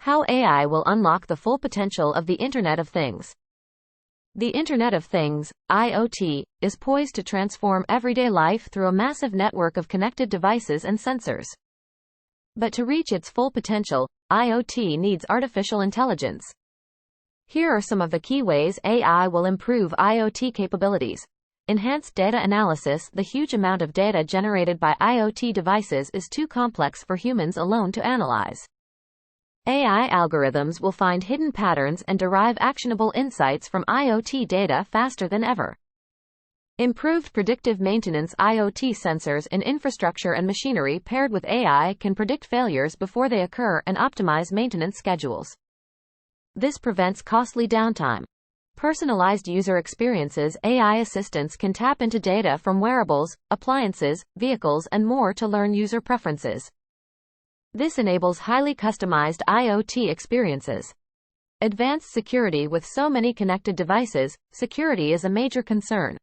How AI will unlock the full potential of the Internet of Things. The Internet of Things, IoT, is poised to transform everyday life through a massive network of connected devices and sensors. But to reach its full potential, IoT needs artificial intelligence. Here are some of the key ways AI will improve IoT capabilities. Enhanced data analysis. The huge amount of data generated by IoT devices is too complex for humans alone to analyze. AI algorithms will find hidden patterns and derive actionable insights from IoT data faster than ever. Improved predictive maintenance. IoT sensors in infrastructure and machinery paired with AI can predict failures before they occur and optimize maintenance schedules. This prevents costly downtime. Personalized user experiences. AI assistants can tap into data from wearables, appliances, vehicles, and more to learn user preferences. This enables highly customized IoT experiences. Advanced security. With so many connected devices, security is a major concern.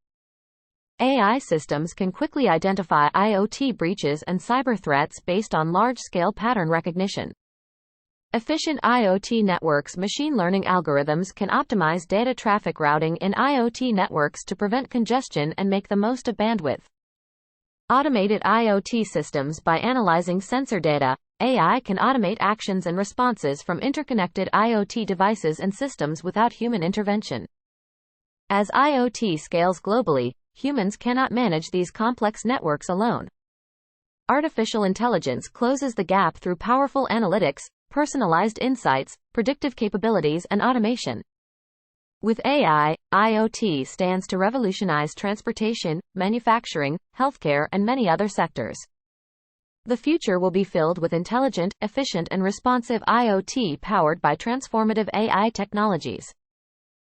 AI systems can quickly identify IoT breaches and cyber threats based on large-scale pattern recognition. Efficient IoT networks. Machine learning algorithms can optimize data traffic routing in IoT networks to prevent congestion and make the most of bandwidth. Automated IoT systems. By analyzing sensor data, AI can automate actions and responses from interconnected IoT devices and systems without human intervention. As IoT scales globally, humans cannot manage these complex networks alone. Artificial intelligence closes the gap through powerful analytics, personalized insights, predictive capabilities, and automation. With AI, IoT stands to revolutionize transportation, manufacturing, healthcare, and many other sectors. The future will be filled with intelligent, efficient, and responsive IoT powered by transformative AI technologies.